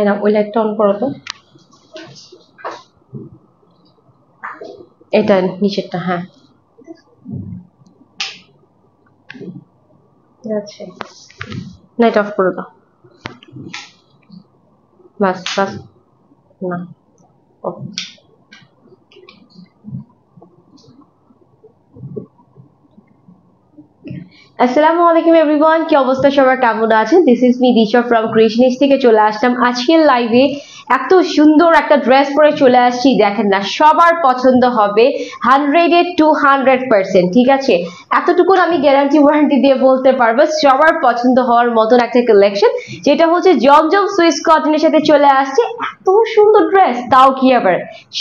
তাই না? ওই লাইটটা অন করো তো, এটা নিচেরটা। হ্যাঁ আচ্ছা, লাইট অফ করে দাও। বাস বাস, না আসসালামু আলাইকুম এভরিওয়ান, কি অবস্থা সবার, কেমন আছেন? This is me Disha from creationist থেকে চলে আসলাম আজকের লাইভে। এত সুন্দর একটা ড্রেস পরে চলে আসছি, দেখেন না, সবার পছন্দ হবে 100-200%। ঠিক আছে, এতটুকু আমি গ্যারান্টি ওয়ারেন্টি দিয়ে বলতে পারবো সবার পছন্দ হওয়ার মতন একটা কালেকশন, যেটা হচ্ছে জমজম সুইস কটনের সাথে চলে আসছে। এত সুন্দর ড্রেস, তাও কি আবার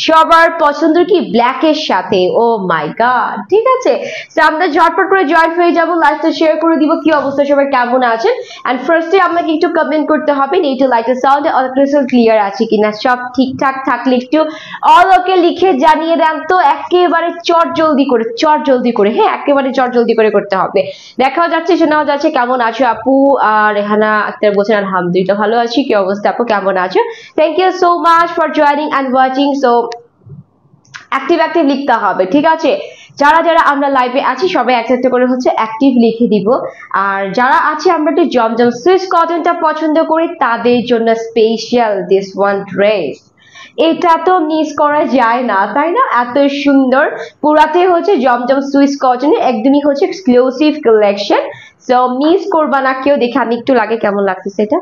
সবার পছন্দ, কি ব্ল্যাকের সাথে। ও মাই গড, ঠিক আছে, তো আমরা ঝটপট করে জয়েন হয়ে যাবো, লাইভটা শেয়ার করে দিব। কি অবস্থা সবাই, কেমন আছেন? এন্ড ফার্স্টে আমাকে একটু কমেন্ট করতে হবে একটু লাইটের সাউন্ড অল ক্রিস্টাল ক্লিয়ার আছে কিনা, সব ঠিকঠাক থাকলে একটু অল ওকে লিখে জানিয়ে দেন তো, একেবারে চট জলদি করে, হ্যাঁ একেবারে চট জলদি করে করতে হবে। দেখাও যাচ্ছে, শোনাও যাচ্ছে। কেমন আছো আপু? আর রেহানা আক্তার বলছেন আলহামদুলিল্লাহ ভালো আছি। কি অবস্থা আপু, কেমন আছো? Thank you so much for joining and watching. So active লিখতে হবে, ঠিক আছে? যারা যারা আমরা লাইভে আছি সবাই একটা করে হচ্ছে অ্যাক্টিভ লিখে দিব। আর যারা আছে আমরা একটু জমজম সুইস কটনটা পছন্দ করি, তাদের জন্য স্পেশাল দিস ওয়ান ড্রেস। এটা তো মিস করা যায় না, তাই না? এত সুন্দর, পুরাতে হচ্ছে জমজম সুইস কটনের একদমই হচ্ছে এক্সক্লুসিভ কালেকশন। সো মিস করবা না কেউ। দেখে আমি একটু লাগে কেমন লাগতেছে এটা।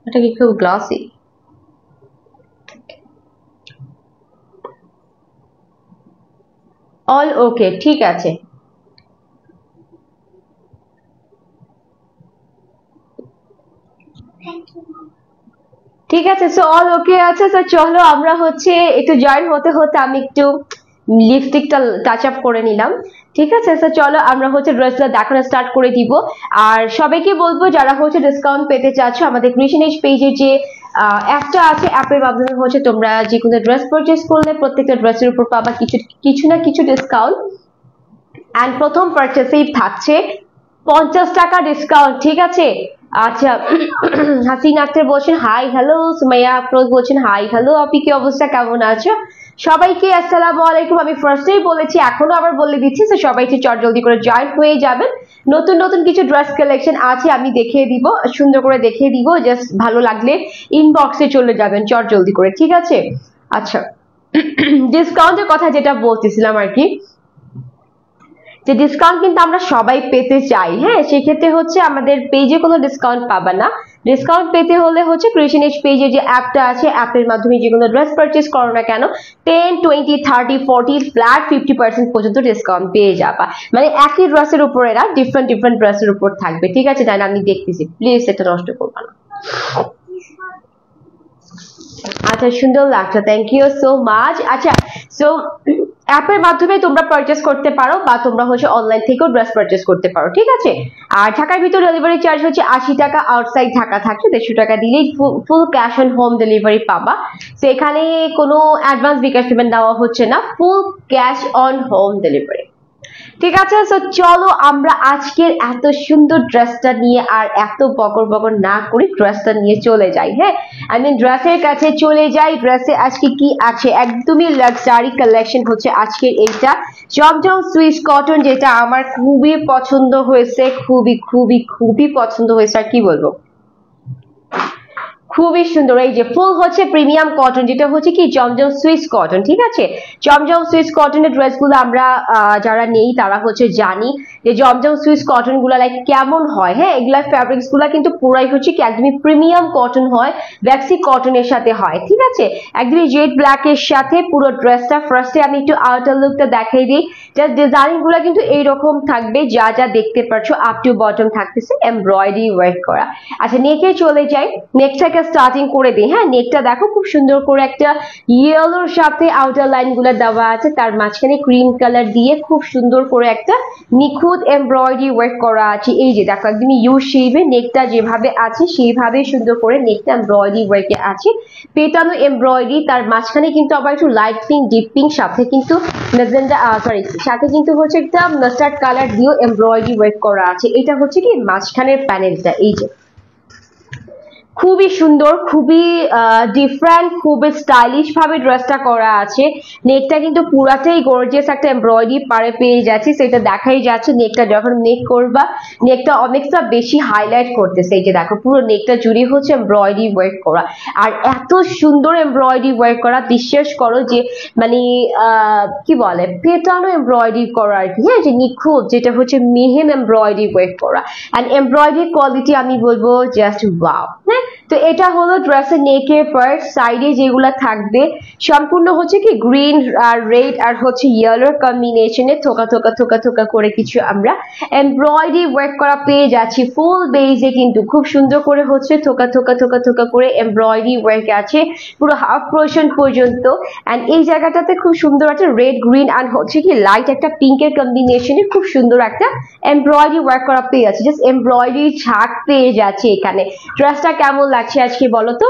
এটা কি খুব গ্লাসি? অল ওকে, ঠিক আছে। ঠিক আছে, সো অল ওকে আছে। তো চলো আমরা হচ্ছে একটু জয়েন হতে হতে আমি একটু লিপস্টিকটা টাচ আপ করে নিলাম, ঠিক আছে? তো চলো আমরা হচ্ছে ড্রেসটা দেখানো স্টার্ট করে দিব। আর সবাইকে বলবো যারা হচ্ছে ডিসকাউন্ট পেতে চাচ্ছ, আমাদের ক্রিয়েশনিস্ট পেজে যে অ্যাপটা আছে, অ্যাপের মাধ্যমে হচ্ছে তোমরা যে কোনো ড্রেস পারচেস করলে প্রত্যেকটা ড্রেসের উপর পাবা কিছু না কিছু ডিসকাউন্ট। এন্ড প্রথম পারচেসেই থাকছে 50 টাকা ডিসকাউন্ট, ঠিক আছে? আচ্ছা, হাসিনা আক্তার বলছেন হাই হ্যালো, সুমাইয়া আফরোজ বলছেন হাই হ্যালো, আপনি কি অবস্থা, কেমন আছো? সবাইকে আসসালামু আলাইকুম। আমি ফার্স্টেই বলেছি, এখনো আবার বলে দিচ্ছি, তো সবাই একটু চট জলদি করে জয়েন হয়ে যাবেন। নতুন নতুন কিছু ড্রেস কালেকশন আছে, আমি দেখিয়ে দিব, সুন্দর করে দেখিয়ে দিব। জাস্ট ভালো লাগলে ইনবক্সে চলে যাবেন চট জলদি করে, ঠিক আছে? আচ্ছা, ডিসকাউন্টের কথা যেটা বলতেছিলাম আর কি, যে ডিসকাউন্ট কিন্তু আমরা সবাই পেতে চাই। হ্যাঁ, সেক্ষেত্রে হচ্ছে আমাদের পেজে কোনো ডিসকাউন্ট পাবা না। ডিসকাউন্ট পেতে হলে হচ্ছে ক্রিয়েশনিস্ট পেজে যে অ্যাপটা আছে, অ্যাপের মাধ্যমে যে কোনো ড্রেস পারচেস করো না কেন 10, 20, 30, 40 ফ্ল্যাট 50% পর্যন্ত ডিসকাউন্ট পেয়ে যাবা। মানে একই ড্রেসের উপরে না, ডিফারেন্ট ডিফারেন্ট ড্রেসের উপর থাকবে, ঠিক আছে? তাই না? আমি দেখতেছি, প্লিজ এটা নষ্ট করবা না। আচ্ছা, সুন্দর লাগছে, থ্যাংক ইউ সো মাচ। আচ্ছা, সো অ্যাপের মাধ্যমে তোমরা পারচেস করতে পারো বা তোমরা হচ্ছে অনলাইন থেকেও ড্রেস পারচেস করতে পারো, ঠিক আছে? আর ঢাকার ভিতর ডেলিভারি চার্জ হচ্ছে 80 টাকা, আউটসাইড ঢাকা থাকলে 150 টাকা দিলেই full cash on home delivery পাবা। তো এখানে কোনো অ্যাডভান্স বিকাশ পেমেন্ট দেওয়া হচ্ছে না, full cash on home delivery, ঠিক আছে? তো চলো আমরা আজকের এত সুন্দর ড্রেসটা নিয়ে আর এত বকর বকর না করি, ড্রেসটা নিয়ে চলে যাই। হ্যাঁ, আমি ড্রেসের কাছে চলে যাই। ড্রেসে আজকে কি আছে, একদমই লাক্সারি কালেকশন হচ্ছে আজকের এইটা, জমজম সুইস কটন, যেটা আমার খুবই পছন্দ হয়েছে, খুবই খুবই খুবই পছন্দ হয়েছে। আর কি বলবো, খুবই সুন্দর। এই যে ফুল হচ্ছে প্রিমিয়াম কটন, যেটা হচ্ছে কি জমজম সুইস কটন, ঠিক আছে? জমজম সুইস কটনের ড্রেসগুলো আমরা যারা নেই তারা হচ্ছে জানি যে জমজম সুইস কটন গুলা লাইক কেমন হয়। হ্যাঁ, এগুলা ফ্যাব্রিক্স গুলা কিন্তু পুরাই হচ্ছে কি একদমই প্রিমিয়াম কটন হয়, ব্যাক্সি কটনের সাথে হয়, ঠিক আছে? একদমই জেড ব্ল্যাক এর সাথে পুরো ড্রেসটা। ফার্স্টে আমি একটু আউটার লুকটা দেখাই দিই। জাস্ট ডিজাইন গুলা কিন্তু এইরকম থাকবে, যা যা দেখতে পাচ্ছ আপ টু বটম থাকতেছে এমব্রয়ডারি ওয়ার্ক করা। আচ্ছা, নেকে চলে যাই, নেকটাকে স্টার্টিং করে দিই। হ্যাঁ, নেকটা দেখো খুব সুন্দর করে একটা ইয়েলোর সাথে আউটার লাইন গুলো দেওয়া আছে, তার মাঝখানে ক্রিম কালার দিয়ে খুব সুন্দর করে একটা নিখুঁত এমব্রয়ডারি ওয়ার্ক করা আছে। এই যে দেখো একদম ইউ শেপে নেকটা যেভাবে আছে সেইভাবে সুন্দর করে নেকটা এমব্রয়ডারি ওয়ার্কে আছে, পেটানো এমব্রয়ডারি। তার মাঝখানে কিন্তু আবার একটু লাইট পিঙ্ক, ডিপ পিঙ্ক, সাথে কিন্তু ম্যাজেন্টা সাথে কিন্তু হচ্ছে একটা মাস্টার্ড কালার দিয়েও এমব্রয়ডারি ওয়ার্ক করা আছে। এটা হচ্ছে কি মাঝখানের প্যানেলটা, এই যে খুবই সুন্দর, খুবই ডিফারেন্ট, খুবই স্টাইলিশ ভাবে ড্রেসটা করা আছে। নেকটা কিন্তু পুরাটাই গর্জিয়াস একটা এমব্রয়ডারি পারে পেয়ে যাচ্ছি, সেটা দেখাই যাচ্ছে। নেকটা যখন নেক করবা, নেকটা অনেকটা বেশি হাইলাইট করতেছে। এই যে দেখো পুরো নেকটা জুড়ে হচ্ছে এমব্রয়ডারি ওয়ার্ক করা, আর এত সুন্দর এমব্রয়ডারি ওয়ার্ক করা, বিশ্বাস করো যে মানে কি বলে পেটানো এমব্রয়ডারি করা আর কি, হ্যাঁ, যে নিখুঁত, যেটা হচ্ছে মেহেন এমব্রয়ডারি ওয়ার্ক করা। এন্ড এমব্রয়ডারি কোয়ালিটি আমি বলবো জাস্ট ওয়াও। হ্যাঁ, তো এটা হলো ড্রেসের নেকের পার্ট। সাইডে যেগুলা থাকবে সম্পূর্ণ হচ্ছে কি গ্রিন আর রেড আর হচ্ছে ইয়েলোর কম্বিনেশনে থোকা থোকা থোকা থোকা করে কিছু আমরা এমব্রয়ডারি ওয়ার্ক করা পেয়ে যাচ্ছি ফুল বেজে, কিন্তু খুব সুন্দর করে হচ্ছে থোকা থোকা থোকা থোকা করে এমব্রয়ডারি ওয়ার্ক আছে পুরো হাফ পোর্শন পর্যন্ত। এন্ড এই জায়গাটাতে খুব সুন্দর একটা রেড গ্রিন আর হচ্ছে কি লাইট একটা পিঙ্কের কম্বিনেশনে খুব সুন্দর একটা এমব্রয়ডারি ওয়ার্ক করা পেয়ে যাচ্ছে, জাস্ট এমব্রয়ডারি ঝাঁক পেয়ে যাচ্ছে এখানে। ড্রেসটা কেমন লাগছে আজকে বলো তো,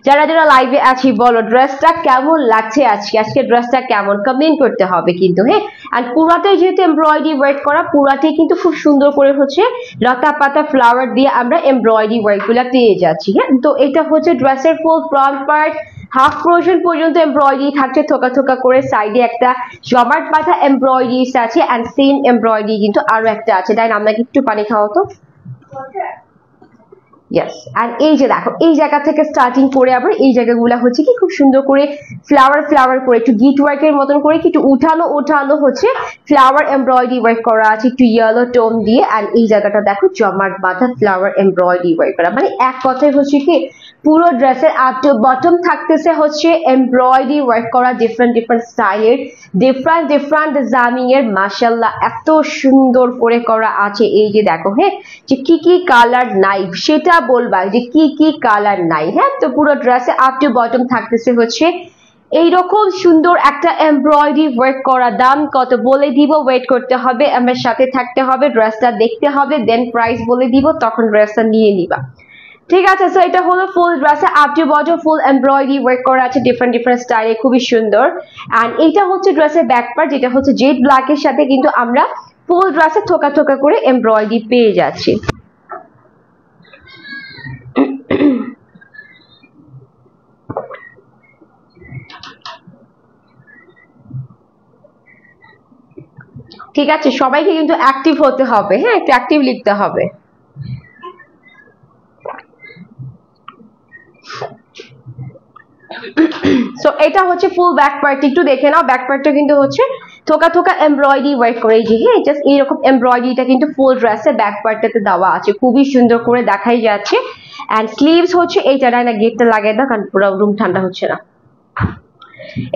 যারা যারা লাইভে আছি বলো ড্রেসটা কেমন লাগছে আজকে, আজকে ড্রেসটা কেমন কমেন্ট করতে হবে কিন্তু। হ্যাঁ, আর পুরাটাই যেহেতু এমব্রয়ডারি ওয়ার্ক করা, পুরাটাই কিন্তু খুব সুন্দর করে হচ্ছে লতা পাতা ফ্লাওয়ার দিয়ে আমরা এমব্রয়ডারি ওয়ার্ক গুলা পেয়ে যাচ্ছি। হ্যাঁ, তো এটা হচ্ছে ড্রেসের ফুল ফ্রন্ট পার্ট, হাফ পোর্শন পর্যন্ত এমব্রয়ডারি থাকছে থোকা থোকা করে, সাইডে একটা জমাট পাতা এমব্রয়ডারি আছে এন্ড সেম এমব্রয়ডারি কিন্তু আরো একটা আছে। তাই আমরা একটু পানি খাওয়া তো। ইয়েস, আর এই যে দেখো এই জায়গা থেকে স্টার্টিং করে আবার এই জায়গাগুলো হচ্ছে কি খুব সুন্দর করে ফ্লাওয়ার ফ্লাওয়ার করে একটু গিট ওয়ার্কের মতন করে একটু উঠানো উঠানো হচ্ছে ফ্লাওয়ার এমব্রয়ডারি ওয়ার্ক করা আছে একটু ইয়েলো টোন দিয়ে। আর এই জায়গাটা দেখো জমাট বাঁধা ফ্লাওয়ার এমব্রয়ডারি ওয়ার্ক করা, মানে এক কথায় হচ্ছে কি পুরো ড্রেসের আপ টু বটম থাকতেছে হচ্ছে এমব্রয়ডারি ওয়ার্ক করা, ডিফারেন্ট ডিফারেন্ট স্টাইলের, ডিফারেন্ট ডিফারেন্ট ডিজাইনিং এর। মাশাআল্লাহ এত সুন্দর করে করা আছে। এই যে দেখো, হ্যাঁ, যে কি কি কালার নাই সেটা বলবা, যে কি কি কালার নাই। হ্যাঁ, তো পুরো ড্রেসে আপ টু বটম থাকতেছে হচ্ছে এইরকম সুন্দর একটা এমব্রয়ডারি ওয়ার্ক করা। দাম কত বলে দিব, ওয়েট করতে হবে, আমার সাথে থাকতে হবে, ড্রেসটা দেখতে হবে, দেন প্রাইস বলে দিব, তখন ড্রেসটা নিয়ে নিবা। ঠিক আছে, সো এটা হলো ফুল ড্রেসে up to bottom full embroidery work করা আছে ডিফারেন্ট ডিফারেন্ট স্টাইলে, খুবই সুন্দর। এন্ড এইটা হচ্ছে ড্রেসের ব্যাক পার্ট, যেটা হচ্ছে জেড ব্ল্যাক এর সাথে কিন্তু আমরা ফুল ড্রেসে থোকা থোকা করে এমব্রয়ডারি পেয়ে যাচ্ছি। ঠিক আছে, সবাইকে কিন্তু অ্যাক্টিভ হতে হবে। হ্যাঁ, একটু অ্যাক্টিভ লিখতে হবে। সো এটা হচ্ছে ফুল ব্যাক পার্ট, একটু দেখে নাও। ব্যাক পার্টটা কিন্তু হচ্ছে থোকা থোকা এমব্রয়ডারি ওয়ার্ক করে, যে হ্যাঁ জাস্ট এইরকম এমব্রয়ডারিটা কিন্তু ফুল ড্রেসের ব্যাক পার্টটাতে দেওয়া আছে, খুবই সুন্দর করে দেখাই যাচ্ছে। এন্ড স্লিভস হচ্ছে এইটা, না গেটটা লাগাই দাও কারণ পুরো রুম ঠান্ডা হচ্ছে না।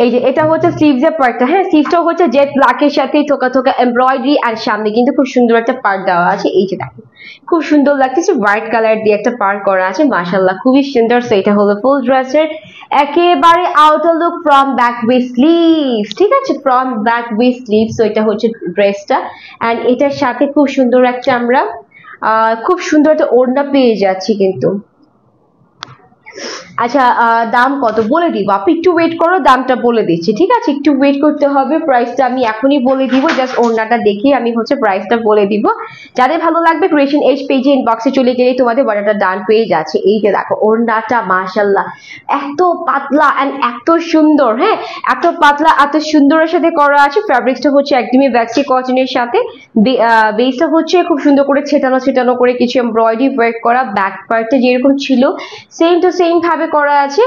এই যে এটা হচ্ছে স্লিভস এর পার্টটা। হ্যাঁ, স্লিভসটা হচ্ছে জেড ব্ল্যাক এর সাথে থোকা থোকা এমব্রয়ডারি, আর সামনে কিন্তু খুব সুন্দর একটা পার্ট দেওয়া আছে। এই যে দেখো খুব সুন্দর লাগতেছে, হোয়াইট কালার দিয়ে একটা পার্ট করা আছে, মাশাআল্লাহ খুবই সুন্দর। সো এটা হলো ফুল ড্রেসের একেবারে outer look from back with sleeves. ঠিক আছে, from back with sleeves. So এটা হচ্ছে ড্রেসটা, এন্ড এটার সাথে খুব সুন্দর একটা আমরা খুব সুন্দর একটা ওড়না পেয়ে যাচ্ছি কিন্তু। আচ্ছা, দাম কত বলে দিব, আপনি একটু ওয়েট করো, দামটা বলে দিচ্ছি। ঠিক আছে, একটু ওয়েট করতে হবে, প্রাইসটা আমি এখনই বলে দিব, জাস্ট ওড়নাটা দেখে আমি হচ্ছে প্রাইসটা বলে দিব। যাদের ভালো লাগবে ক্রিয়েশন এজ পেজে ইনবক্সে চলে গেলে তোমাদের অর্ডারটা ডান পেয়ে যাচ্ছে। এই যে দেখো ওড়নাটা মাশাআল্লাহ এত পাতলা এন্ড এত সুন্দর। হ্যাঁ, এত পাতলা এত সুন্দরের সাথে করা আছে। ফ্যাব্রিক্সটা হচ্ছে একদমই ব্যাক্সি কটনের সাথে, বেসটা হচ্ছে খুব সুন্দর করে ছেটানো ছেটানো করে কিছু এমব্রয়ডারি ওয়ার্ক করা, ব্যাক পার্টটা যেরকম ছিল সেম টু সেম ভাবে করা আছে,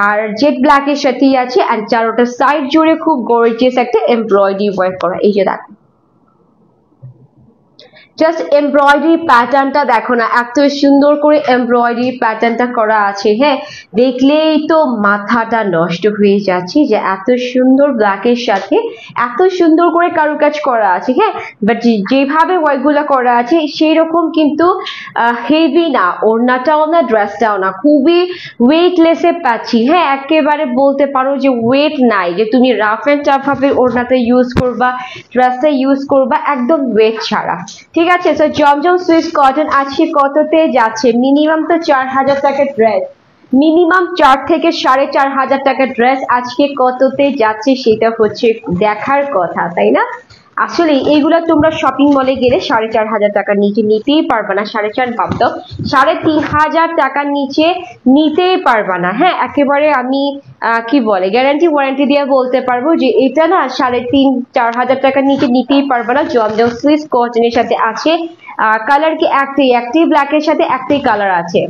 আর জেড ব্ল্যাক এর সাথেই আছে। আর চারোটা সাইড জুড়ে খুব গর্জিয়াস একটা এমব্রয়ডারি ওয়ার্ক করা। এই যে দেখো জাস্ট এমব্রয়ডারি প্যাটার্নটা দেখো না, এত সুন্দর করে এমব্রয়ডারি প্যাটার্নটা করা আছে। হ্যাঁ, দেখলেই তো মাথাটা নষ্ট হয়ে যাচ্ছে যে এত সুন্দর ব্ল্যাকের সাথে এত সুন্দর করে কারুকাজ করা আছে। হ্যাঁ, বাট যেভাবে ওয়ার্কগুলো করা আছে সেই রকম কিন্তু হেভি না, ওড়নাটাও না ড্রেসটাও না, খুবই ওয়েটলেসে পাচ্ছি। হ্যাঁ, একেবারে বলতে পারো যে ওয়েট নাই, যে তুমি রাফ এন্ড টাফ ভাবে ওড়নাটা ইউজ করবা, ড্রেসটা ইউজ করবা, একদম ওয়েট ছাড়া। ঠিক আছে, তো জমজম সুইস কটন আজকে কততে যাচ্ছে? মিনিমাম তো 4000 টাকার ড্রেস, মিনিমাম 4 থেকে 4500 টাকার ড্রেস আজকে কততে যাচ্ছে সেটা হচ্ছে দেখার কথা, তাই না? আসলে এইগুলা তোমরা শপিং মলে গেলে 4,500 টাকার নিচে নিতেই পারবা না। 4,500 বাদ দাও, 3,500 টাকার নিচে নিতেই পারবা না। হ্যাঁ, একেবারে আমি কি বলে গ্যারান্টি ওয়ারেন্টি দিয়ে বলতে পারবো যে এটা না 3,500-4,000 টাকার নিচে নিতেই পারবা না। জমজম সুইস কটনের সাথে আছে কালার কি একটাই ব্ল্যাকের সাথে একটাই কালার আছে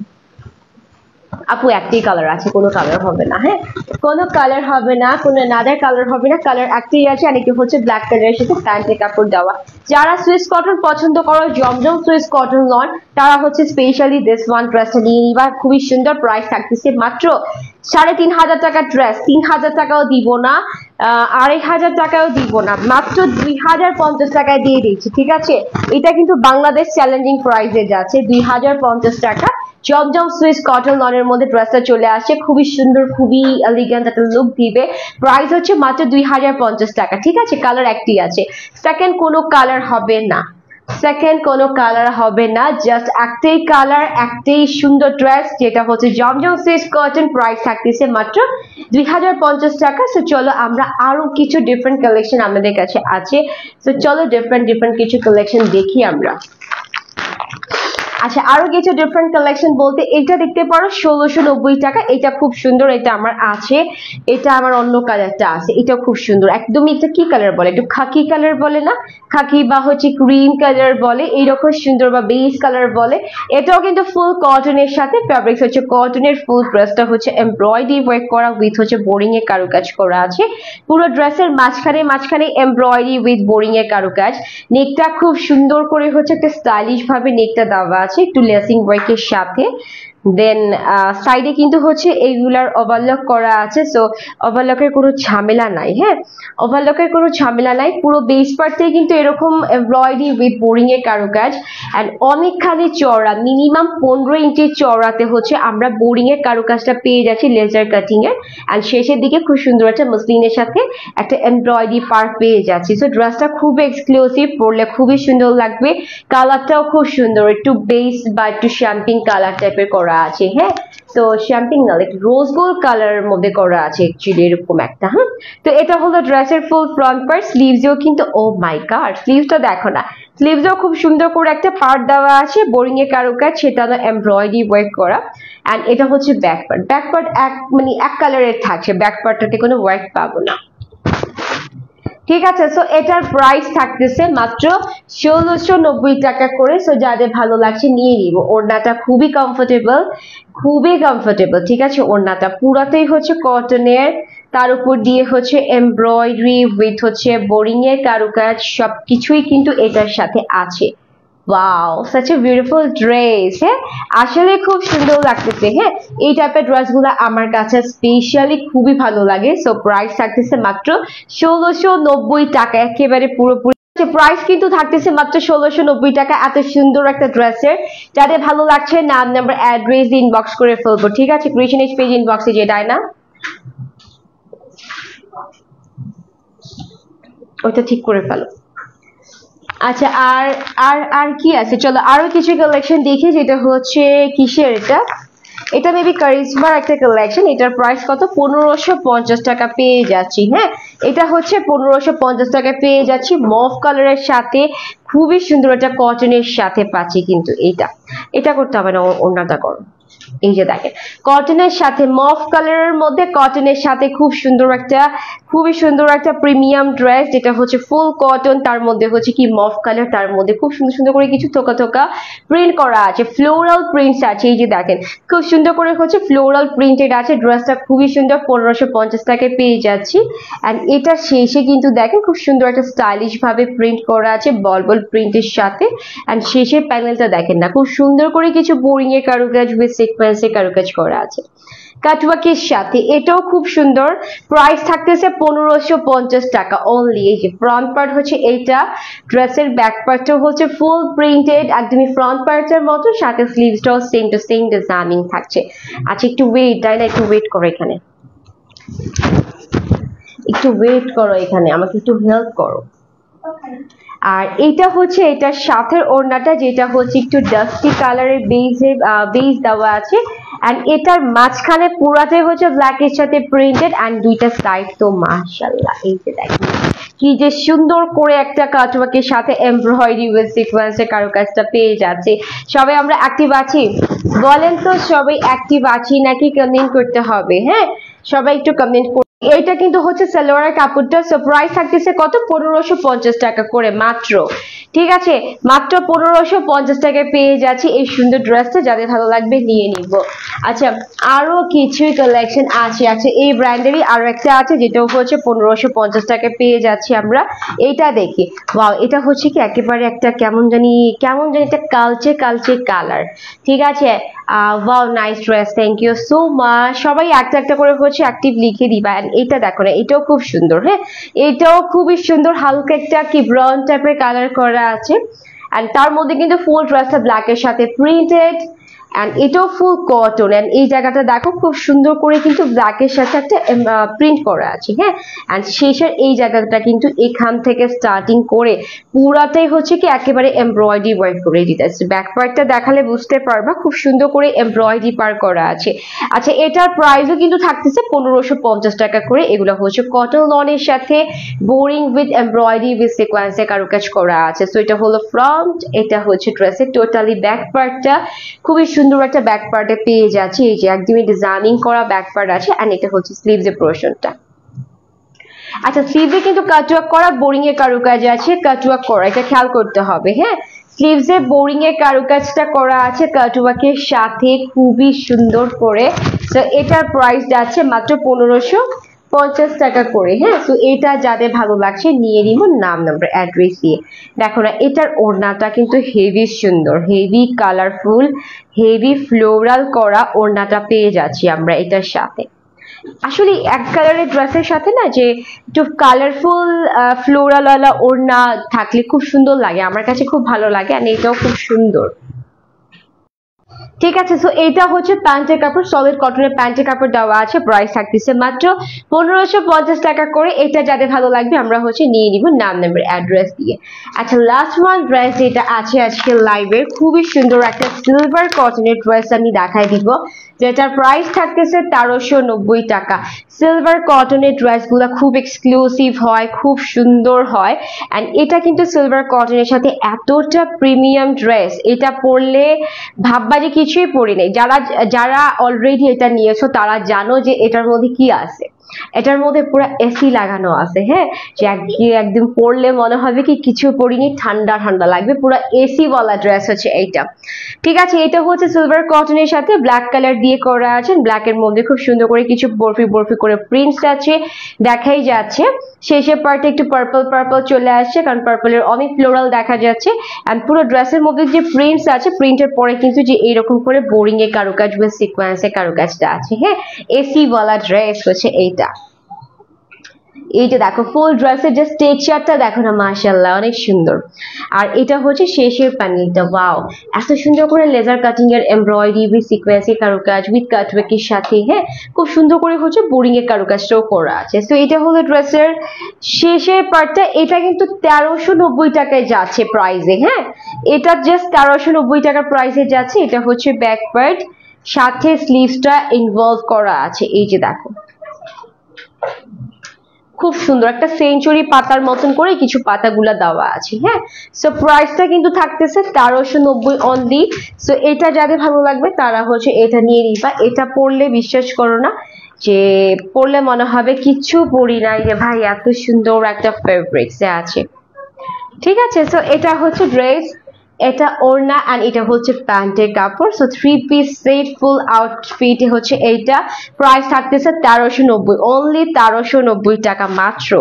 আপু, একটাই কালার আছে, কোনো কালার হবে না। হ্যাঁ, কোনো কালার হবে না, কোনো নাদার কালার হবে না, কালার একটাই আছে। আর একটু হচ্ছে ব্ল্যাক কালারের সাথে প্যান্টের কাপড় দেওয়া। যারা সুইস কটন পছন্দ করো, জমজম সুইস কটন লন, তারা হচ্ছে স্পেশালি দিস ওয়ান ড্রেসটা নিয়ে নিবা। খুবই সুন্দর, প্রাইস থাকতেছে মাত্র 3,500 টাকার ড্রেস। 3,000 টাকাও দিব না, 2,500 টাকাও দিব না, মাত্র 2,050 টাকায় দিয়ে দিচ্ছি। ঠিক আছে, এটা কিন্তু বাংলাদেশ চ্যালেঞ্জিং প্রাইসে যাচ্ছে 2,050 টাকা। জমজম সুইস কটন লনের মধ্যে ড্রেসটা চলে আসছে, খুবই সুন্দর, খুবই এলিগেন্ট একটা লুক দিবে। প্রাইস হচ্ছে মাত্র 2,050 টাকা। ঠিক আছে, কালার একটি আছে, সেকেন্ড কোনো কালার হবে না, জাস্ট একটাই কালার, একটাই সুন্দর ড্রেস, যেটা হচ্ছে জমজম সুইস কটন। প্রাইস থাকতেছে মাত্র 2,050 টাকা। সো চলো আমরা আরো কিছু ডিফারেন্ট কালেকশন আমাদের কাছে আছে, সো চলো ডিফারেন্ট কিছু কালেকশন দেখি আমরা। আচ্ছা, আরো কিছু ডিফারেন্ট কালেকশন বলতে এটা দেখতে পারো 1,690 টাকা। এটা খুব সুন্দর, এটা আমার আছে, এটা আমার অন্য কালারটা আছে, এটা খুব সুন্দর একদম। এটা কি কালার বলে, একটু খাকি কালার বলে না, খাকি বা হচ্ছে ক্রিম কালার বলে, এইরকম সুন্দর, বা বেজ কালার বলে। এটাও কিন্তু ফুল কটনের সাথে, ফ্যাব্রিক্স হচ্ছে কটনের, ফুল ড্রেসটা হচ্ছে এমব্রয়ডারি ওয়ার্ক করা উইথ হচ্ছে বোরিং এর কারুকাজ করা আছে। পুরো ড্রেসের মাঝখানে এমব্রয়ডারি উইথ বোরিং এর কারুকাজ। নেকটা খুব সুন্দর করে হচ্ছে একটা স্টাইলিশ ভাবে নেকটা দেওয়া আছে, একটু লেসিং ওয়ার্কের সাথে। দেন সাইডে কিন্তু হচ্ছে এইগুলার ওভারলক করা আছে, সো ওভারলকের কোনো ঝামেলা নাই। হ্যাঁ, ওভারলকের কোনো ঝামেলা নাই। পুরো বেস পার্টে কিন্তু এরকম এমব্রয়ডারি উইথ বোরিং এর কারুকাজ, এন্ড অনেকখানি চওড়া, মিনিমাম 15 ইঞ্চি চওড়াতে হচ্ছে আমরা বোরিং এর কারুকাজটা পেয়ে যাচ্ছি, লেজার কাটিং এর। এন্ড শেষের দিকে খুব সুন্দর একটা মসলিনের সাথে একটা এমব্রয়ডারি পার্ট পেয়ে যাচ্ছি। সো ড্রেসটা খুব এক্সক্লুসিভ, পরলে খুবই সুন্দর লাগবে। কালারটাও খুব সুন্দর, একটু বেস বা একটু শ্যাম্পিং কালার টাইপের করা আছে। হ্যাঁ, তো শ্যাম্পিং না, লাইক রোজ গোল্ড কালারের মধ্যে করা আছে অ্যাকচুয়ালি, এরকম একটা। হ্যাঁ, তো এটা হলো ড্রেসের ফুল ফ্রন্ট পার্ট। স্লিভসও কিন্তু, ও মাই গড, স্লিভসটা দেখো না, স্লিভসও খুব সুন্দর করে একটা পার্ট দেওয়া আছে, বোরিং এর কারুকাজ, সেটা হলো এমব্রয়ডারি ওয়ার্ক করা। এন্ড এটা হচ্ছে ব্যাক পার্ট। ব্যাক পার্ট এক কালারের থাকছে, ব্যাক পার্টটাতে কোনো ওয়ার্ক পাবো না। ঠিক আছে, সো এটার প্রাইস থাকতেছে মাত্র 1,690 টাকা করে। সো যাদের ভালো লাগছে নিয়ে নিব। ওড়নাটা খুবই কমফোর্টেবল, ঠিক আছে। ওড়নাটা পুরাতেই হচ্ছে কটনের, তার উপর দিয়ে হচ্ছে এমব্রয়ডারি উইথ হচ্ছে বোরিং এর কারুকাজ, সবকিছুই কিন্তু এটার সাথে আছে। Wow, such a beautiful dress. হ্যাঁ, আসলে খুব সুন্দর লাগতেছে। হ্যাঁ, এই টাইপের ড্রেসগুলো আমার কাছে স্পেশালি খুবই ভালো লাগে। সো প্রাইস থাকতেছে মাত্র 1,690 টাকা, একেবারে পুরোপুরি প্রাইস কিন্তু থাকতেছে মাত্র 1,690 টাকা এত সুন্দর একটা ড্রেসের। যাদের ভালো লাগছে নাম, নাম্বার, অ্যাড্রেস ইনবক্স করে ফেলবো। ঠিক আছে, ক্রিয়েশন এজ পেজ ইনবক্সে যেটাই না, ওটা ঠিক করে ফেলো। আচ্ছা, আর আর আর কি আছে, চলো আরো কিছু কালেকশন দেখি। যেটা হচ্ছে কিসের, এটা মেবি কারিজমার একটা কালেকশন। এটার প্রাইস কত, 1,550 টাকা পেয়ে যাচ্ছি। হ্যাঁ, এটা হচ্ছে 1,550 টাকা পেয়ে যাচ্ছি, মভ কালারের সাথে, খুবই সুন্দর একটা কটনের সাথে পাচ্ছি। কিন্তু এটা করতে হবে না, ওড়নাটা করো। এই যে দেখেন, কটনের সাথে, মভ কালারের মধ্যে কটনের সাথে খুবই সুন্দর একটা প্রিমিয়াম ড্রেস, যেটা হচ্ছে ফুল কটন, তার মধ্যে হচ্ছে কি মভ কালার, তার মধ্যে খুব সুন্দর সুন্দর করে কিছু থোকা প্রিন্ট করা আছে, ফ্লোরাল প্রিন্টস আছে। এই যে দেখেন, খুব সুন্দর করে হচ্ছে ফ্লোরাল প্রিন্টেড আছে। ড্রেসটা খুবই সুন্দর, 1,550 টাকায় পেয়ে যাচ্ছি। এন্ড এটা শেষে কিন্তু দেখেন খুব সুন্দর একটা স্টাইলিশ ভাবে প্রিন্ট করা আছে, বল প্রিন্টের সাথে। এন্ড শেষের প্যানেলটা দেখেন না, খুব সুন্দর করে কিছু বোরিং এর কারুকাজ উইথ সিকোয়েন্সের কারুকাজ করা আছে কাটওয়ার্কের সাথে। এটাও খুব সুন্দর। প্রাইস থাকতেছে 1,550 টাকা অনলি। এই যে ফ্রন্ট পার্ট হচ্ছে এইটা, ড্রেসের ব্যাক পার্টটাও হচ্ছে ফুল প্রিন্টেড, একদমই ফ্রন্ট পার্টের মতো, সাথে স্লিভসটাও সেম টু সেম ডিজাইনিং থাকছে। আচ্ছা, একটু ওয়েট, তাই না, একটু ওয়েট করো এখানে, আমাকে একটু হেল্প করো। আর এটা হচ্ছে এটার সাথে ওড়নাটা, যেটা হচ্ছে একটু ডাস্টি কালারের বেজ দেওয়া আছে। এন্ড এটার মাঝখানে পুরাটাই হচ্ছে ব্ল্যাক এর সাথে প্রিন্টেড এন্ড দুইটা সাইড তো মাশাআল্লাহ এই যে দেখেন কি যে সুন্দর করে একটা কাটওয়ার্কের সাথে এমব্রয়ডারি উইথ সিকোয়েন্সের কারুকাজটা পেয়ে যাচ্ছে। সবাই আমরা অ্যাক্টিভ আছি? বলেন তো সবাই অ্যাক্টিভ আছি নাকি কমেন্ট করতে হবে? হ্যাঁ সবাই একটু কমেন্ট। এটা কিন্তু হচ্ছে সালোয়ারের কাপড়টা। সো প্রাইস থাকতেছে কত? 1550 টাকা করে মাত্র। ঠিক আছে, মাত্র 1550 টাকায় পেয়ে যাচ্ছি এই সুন্দর ড্রেসটা। যাদের ভালো লাগবে নিয়ে নিব। আচ্ছা আরো কিছু কালেকশন আছে এই ব্র্যান্ডেরই আরো একটা আছে যেটা হচ্ছে 1550 টাকায় পেয়ে যাচ্ছি আমরা। এইটা দেখি, ওয়াও এটা হচ্ছে কি একেবারে একটা কেমন জানি একটা কালচে কালার। ঠিক আছে, wow nice dress, thank you so much. সবাই একটা একটা করে হচ্ছে অ্যাক্টিভ লিখে দিবা। এটা দেখো না, এটাও খুব সুন্দর। হ্যাঁ এটাও খুবই সুন্দর, হালকা একটা কি ব্রাউন টাইপের কালার করা আছে এন্ড তার মধ্যে কিন্তু ফুল ড্রেসটা ব্ল্যাক এর সাথে প্রিন্টেড এন্ড এটাও ফুল কটন। এন্ড এই জায়গাটা দেখো খুব সুন্দর করে কিন্তু ব্ল্যাক এর সাথে একটা প্রিন্ট করা আছে। হ্যাঁ এন্ড শেষের এই জায়গাটা কিন্তু এখান থেকে স্টার্টিং করে পুরাটাই হচ্ছে কি একেবারে এমব্রয়ডারি ওয়ার্ক করে দিতেছে। ব্যাক পার্টটা দেখালে বুঝতে পারবা খুব সুন্দর করে এমব্রয়ডারি পার করা আছে। আচ্ছা এটার প্রাইসও কিন্তু থাকতেছে 1550 টাকা করে। এগুলো হচ্ছে কটন লনের সাথে বোরিং উইথ এমব্রয়ডারি উইথ সিকোয়েন্সে কারুকাজ করা আছে। সো এটা হলো ফ্রন্ট, এটা হচ্ছে ড্রেসের টোটালি ব্যাক পার্টটা। খুবই সুন্দর একটা ব্যাক পার্টে পেয়ে যাচ্ছি। এই যে একদমই ডিজাইনিং করা ব্যাক পার্ট আছে এন্ড এটা হচ্ছে স্লিভসের পোরশনটা। আচ্ছা স্লিভে কিন্তু কাটওয়ার্ক করা বোরিং এর কারুকাজ আছে, কাটওয়ার্ক করা, এটা খেয়াল করতে হবে। হ্যাঁ স্লিভসে বোরিং এর কারুকাজটা করা আছে কাটওয়ার্কের সাথে খুবই সুন্দর করে। তো এটার প্রাইস যাচ্ছে মাত্র 1550 টাকা করে। হ্যাঁ তো এটা যাদের ভালো লাগছে নিয়ে নিব নাম নাম্বার অ্যাড্রেস দিয়ে। দেখো না এটার ওড়নাটা কিন্তু হেভি সুন্দর, হেভি কালারফুল, হেভি ফ্লোরাল করা ওড়নাটা পেয়ে যাচ্ছি আমরা এটার সাথে। আসলে এক কালারের ড্রেসের সাথে না যে একটু কালারফুল ফ্লোরাল ওয়ালা ওড়না থাকলে খুব সুন্দর লাগে, আমার কাছে খুব ভালো লাগে। আর এটাও খুব সুন্দর। ঠিক আছে, সো এটা হচ্ছে প্যান্টের কাপড়, সলিড কটনের প্যান্টের কাপড় দেওয়া আছে। প্রাইস থাকতেছে মাত্র 1550 টাকা করে। এটা যাদের ভালো লাগবে আমরা হচ্ছে নিয়ে নিব নাম নাম্বার অ্যাড্রেস দিয়ে। আচ্ছা লাস্ট ওয়ান ড্রেস যেটা আছে আজকে লাইভের, খুবই সুন্দর একটা সিলভার কটনের ড্রেস আমি দেখাই দিব, যেটার প্রাইস থাকতেছে 1390 টাকা। সিলভার কটনের ড্রেসগুলো খুব এক্সক্লুসিভ হয়, খুব সুন্দর হয় এন্ড এটা কিন্তু সিলভার কটনের সাথে এতটা প্রিমিয়াম ড্রেস, এটা পরলে ভাববা যে কিছুই পরি নেই। যারা অলরেডি এটা নিয়েছো তারা জানো যে এটার মধ্যে কি আছে। এটার মধ্যে পুরো এসি লাগানো আছে। হ্যাঁ যে একদিন পরলে মনে হবে কি কিছু পরিনি, ঠান্ডা ঠান্ডা লাগবে। পুরো এসি ওয়ালা ড্রেস হচ্ছে এইটা। ঠিক আছে, এটা হচ্ছে সিলভার কটনের সাথে ব্ল্যাক কালার দিয়ে করা আছে। ব্ল্যাক এর মধ্যে খুব সুন্দর করে কিছু বরফি বরফি করে প্রিন্টস আছে, দেখাই যাচ্ছে। শেষের পার্টে একটু পার্পল চলে আসছে, কারণ পার্পলের অনেক ফ্লোরাল দেখা যাচ্ছে এন্ড পুরো ড্রেসের মধ্যে যে প্রিন্টস আছে, প্রিন্টের পরে কিন্তু যে এইরকম করে বোরিং এর কারুকাজ বা সিকোয়েন্সের কারুকাজটা আছে। হ্যাঁ এসি ওয়ালা ড্রেস হচ্ছে এইটা। এই যে দেখো ফুল ড্রেসের যে টেক্সচারটা দেখো না, মাশাআল্লাহ অনেক সুন্দর। আর এটা হচ্ছে শেষের প্যানেলটা, ওয়াও এত সুন্দর করে লেজার কাটিং এর এমব্রয়ডারি উইথ সিকোয়েন্সের কারুকাজ উইথ কাটওয়ার্কের সাথে। হ্যাঁ খুব সুন্দর করে হচ্ছে বোরিং এর কারুকাজটাও করা আছে। তো এটা হলো ড্রেসের শেষের পার্টটা। এটা কিন্তু 1390 টাকায় যাচ্ছে প্রাইসে। হ্যাঁ এটা জাস্ট 1390 টাকার প্রাইসে যাচ্ছে। এটা হচ্ছে ব্যাক পার্ট, সাথে স্লিভসটা ইনভলভ করা আছে। এই যে দেখো খুব সুন্দর একটা সেঞ্চুরি পাতার মতন করে কিছু পাতাগুলা দেওয়া আছে। হ্যাঁ সো প্রাইসটা কিন্তু থাকতেছে 1390 অনলি। সো এটা যাদের ভালো লাগবে তারা হচ্ছে এটা নিয়ে নিবা। এটা পরলে বিশ্বাস করো না যে পরলে মনে হবে কিছু পরি নাই রে ভাই, এত সুন্দর একটা ফেব্রিক্সে আছে। ঠিক আছে, সো এটা হচ্ছে ড্রেস, এটা ওড়না এন্ড এটা হচ্ছে প্যান্টের কাপড়। So 3 piece set full outfit হচ্ছে এইটা। প্রাইস থাকতেছে 1390 অনলি, 1390 টাকা মাত্র।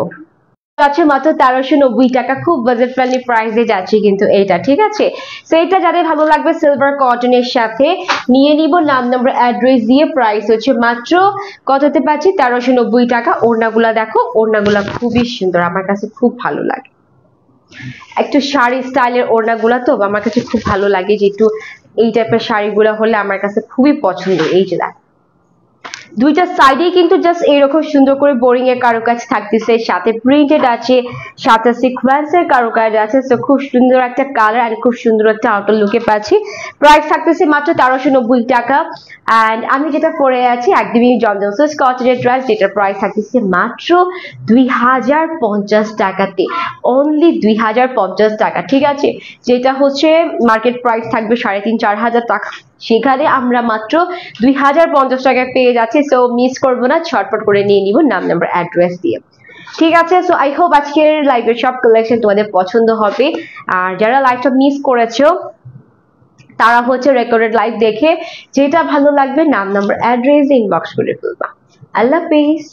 যাচ্ছে মাত্র 1390 টাকা, খুব বাজেট ফ্রেন্ডলি প্রাইসে যাচ্ছে কিন্তু এইটা। ঠিক আছে, সো এটা যাদের ভালো লাগবে সিলভার কটনের সাথে নিয়ে নিব নাম নাম্বার অ্যাড্রেস দিয়ে। প্রাইস হচ্ছে মাত্র কততে পাচ্ছি 1390 টাকা। ওড়নাগুলা দেখো, ওড়নাগুলা খুবই সুন্দর, আমার কাছে খুব ভালো লাগে। একটু শাড়ি স্টাইলের ওড়নাগুলা তো আমার কাছে খুব ভালো লাগে, যে একটু এই টাইপের শাড়িগুলো হলে আমার কাছে খুবই পছন্দ। এই যে দেখ দুইটা সাইডে কিন্তু জাস্ট এরকম সুন্দর করে বোরিং এর কারুকাজ থাকতেছে, সাথে প্রিন্টেড আছে, সাথে সিকোয়েন্সের কারুকাজ আছে। তো খুব সুন্দর একটা কালার এন্ড খুব সুন্দর একটা আউটার লুকে পাচ্ছি। প্রাইস থাকতেছে মাত্র 1390 টাকা। এন্ড আমি যেটা পরে আছি একদমই জমজম সুইস কটনের ড্রেস, যেটার প্রাইস থাকতেছে মাত্র 2050 টাকাতে, অনলি 2050 টাকা। ঠিক আছে, যেটা হচ্ছে মার্কেট প্রাইস থাকবে 3500-4000 টাকা, সেখানে আমরা মাত্র 2050 টাকায় পেয়ে যাচ্ছি। সো মিস করবো না, ছটপট করে নিয়ে নিব নাম নাম্বার অ্যাড্রেস দিয়ে। ঠিক আছে, সো আই হোপ আজকের লাইভের সব কালেকশন তোমাদের পছন্দ হবে। আর যারা লাইভটা মিস করেছো তারা হচ্ছে রেকর্ডেড লাইভ দেখে যেটা ভালো লাগবে নাম নাম্বার অ্যাড্রেস ইনবক্স করে ফেলবা। আল্লাহ হাফেজ।